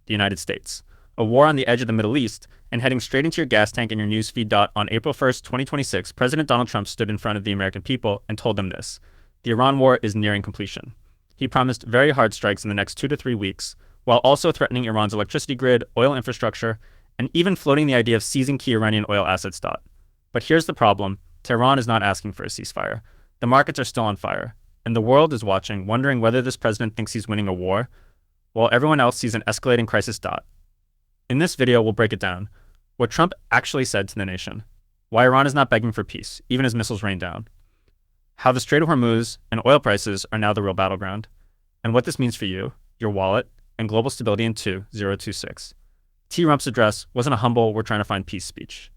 the United States. A war on the edge of the Middle East, and heading straight into your gas tank in your newsfeed. On April 1st, 2026, President Donald Trump stood in front of the American people and told them this: the Iran war is nearing completion. He promised very hard strikes in the next 2 to 3 weeks, while also threatening Iran's electricity grid, oil infrastructure, and even floating the idea of seizing key Iranian oil assets. But here's the problem: Tehran is not asking for a ceasefire. The markets are still on fire, and the world is watching, wondering whether this president thinks he's winning a war, while everyone else sees an escalating crisis. In this video, we'll break it down: what Trump actually said to the nation, why Iran is not begging for peace, even as missiles rain down, how the Strait of Hormuz and oil prices are now the real battleground, and what this means for you, your wallet, and global stability in 2026. Trump's address wasn't a humble "we're trying to find peace" speech.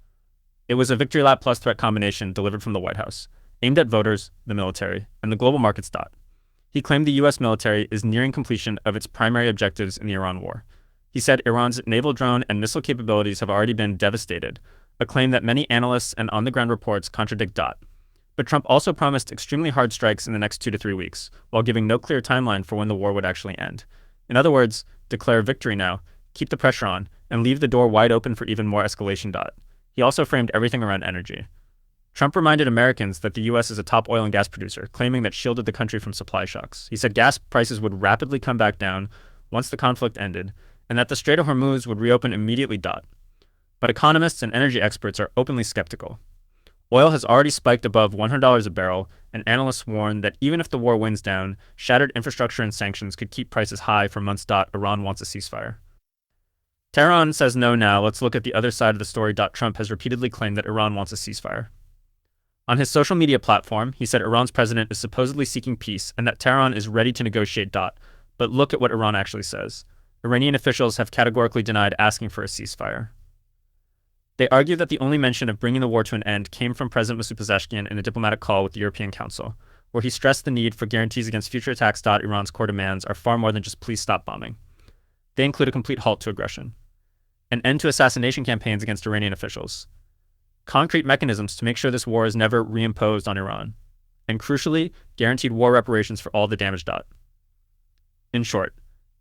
It was a victory lap plus threat combination delivered from the White House, aimed at voters, the military, and the global markets. He claimed the U.S. military is nearing completion of its primary objectives in the Iran war. He said Iran's naval drone and missile capabilities have already been devastated, a claim that many analysts and on-the-ground reports contradict. But Trump also promised extremely hard strikes in the next 2 to 3 weeks, while giving no clear timeline for when the war would actually end. In other words, declare victory now, keep the pressure on, and leave the door wide open for even more escalation. He also framed everything around energy. Trump reminded Americans that the U.S. is a top oil and gas producer, claiming that shielded the country from supply shocks. He said gas prices would rapidly come back down once the conflict ended, and that the Strait of Hormuz would reopen immediately. But economists and energy experts are openly skeptical. Oil has already spiked above $100 a barrel, and analysts warn that even if the war winds down, shattered infrastructure and sanctions could keep prices high for months. Iran wants a ceasefire. Tehran says no now. Let's look at the other side of the story. Trump has repeatedly claimed that Iran wants a ceasefire. On his social media platform, he said Iran's president is supposedly seeking peace and that Tehran is ready to negotiate. But look at what Iran actually says. Iranian officials have categorically denied asking for a ceasefire. They argue that the only mention of bringing the war to an end came from President Masoud Pezeshkian in a diplomatic call with the European Council, where he stressed the need for guarantees against future attacks. Iran's core demands are far more than just please stop bombing. They include a complete halt to aggression, an end to assassination campaigns against Iranian officials, concrete mechanisms to make sure this war is never reimposed on Iran, and crucially, guaranteed war reparations for all the damage. In short,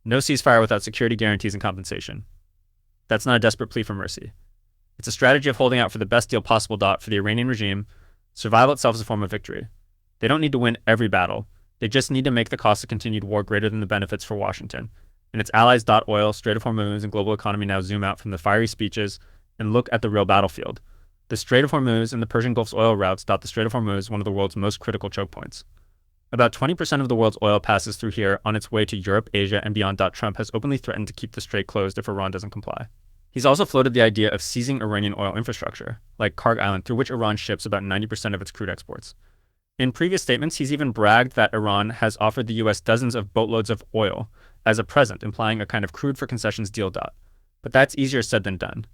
no ceasefire without security guarantees and compensation. That's not a desperate plea for mercy. It's a strategy of holding out for the best deal possible. For the Iranian regime, survival itself is a form of victory. They don't need to win every battle. They just need to make the cost of continued war greater than the benefits for Washington and its allies. Oil, Strait of Hormuz, and global economy now zoom out from the fiery speeches and look at the real battlefield. The Strait of Hormuz and the Persian Gulf's oil routes. The Strait of Hormuz is one of the world's most critical choke points. About 20% of the world's oil passes through here on its way to Europe, Asia, and beyond. Trump has openly threatened to keep the strait closed if Iran doesn't comply. He's also floated the idea of seizing Iranian oil infrastructure, like Karg Island, through which Iran ships about 90% of its crude exports. In previous statements, he's even bragged that Iran has offered the U.S. dozens of boatloads of oil as a present, implying a kind of crude for concessions deal. But that's easier said than done.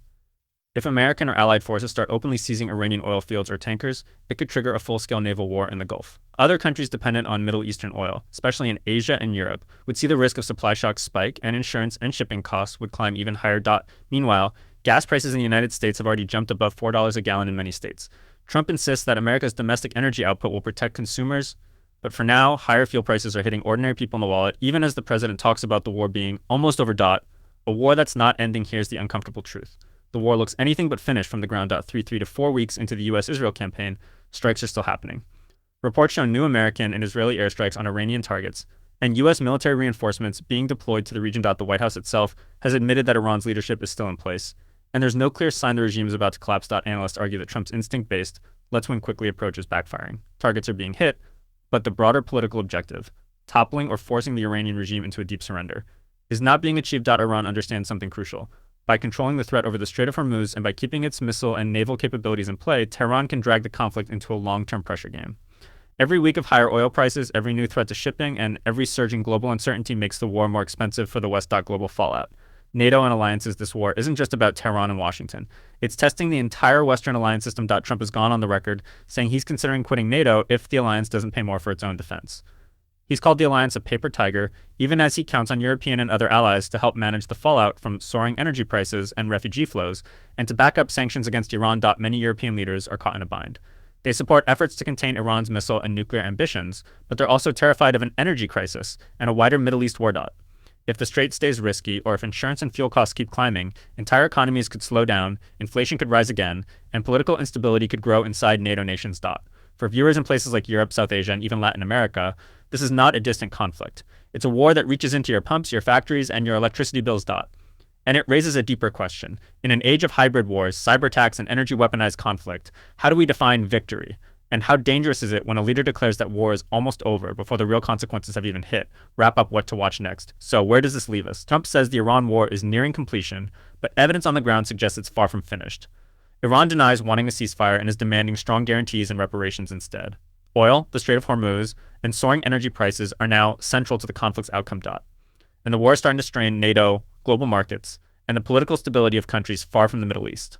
If American or allied forces start openly seizing Iranian oil fields or tankers, it could trigger a full-scale naval war in the Gulf. Other countries dependent on Middle Eastern oil, especially in Asia and Europe, would see the risk of supply shocks spike, and insurance and shipping costs would climb even higher. Meanwhile, gas prices in the United States have already jumped above $4 a gallon in many states. Trump insists that America's domestic energy output will protect consumers, but for now, higher fuel prices are hitting ordinary people in the wallet, even as the president talks about the war being almost over. A war that's not ending. Here's the uncomfortable truth. The war looks anything but finished from the ground. 3 to 4 weeks into the U.S.-Israel campaign, strikes are still happening. Reports show new American and Israeli airstrikes on Iranian targets, and U.S. military reinforcements being deployed to the region. The White House itself has admitted that Iran's leadership is still in place, and there's no clear sign the regime is about to collapse. Analysts argue that Trump's instinct-based, let's win quickly approach is backfiring. Targets are being hit, but the broader political objective, toppling or forcing the Iranian regime into a deep surrender, is not being achieved. Iran understands something crucial. By controlling the threat over the Strait of Hormuz and by keeping its missile and naval capabilities in play, Tehran can drag the conflict into a long-term pressure game. Every week of higher oil prices, every new threat to shipping, and every surging global uncertainty makes the war more expensive for the West. Global fallout. NATO and alliances. This war isn't just about Tehran and Washington. It's testing the entire Western alliance system. Trump has gone on the record saying he's considering quitting NATO if the alliance doesn't pay more for its own defense. He's called the alliance a paper tiger, even as he counts on European and other allies to help manage the fallout from soaring energy prices and refugee flows, and to back up sanctions against Iran. Many European leaders are caught in a bind. They support efforts to contain Iran's missile and nuclear ambitions, but they're also terrified of an energy crisis and a wider Middle East war. If the strait stays risky, or if insurance and fuel costs keep climbing, entire economies could slow down, inflation could rise again, and political instability could grow inside NATO nations. For viewers in places like Europe, South Asia, and even Latin America, this is not a distant conflict. It's a war that reaches into your pumps, your factories, and your electricity bills. And it raises a deeper question. In an age of hybrid wars, cyber attacks, and energy weaponized conflict, how do we define victory? And how dangerous is it when a leader declares that war is almost over before the real consequences have even hit? Wrap up what to watch next. So where does this leave us? Trump says the Iran war is nearing completion, but evidence on the ground suggests it's far from finished. Iran denies wanting a ceasefire and is demanding strong guarantees and reparations instead. Oil, the Strait of Hormuz, and soaring energy prices are now central to the conflict's outcome. And the war is starting to strain NATO, global markets, and the political stability of countries far from the Middle East.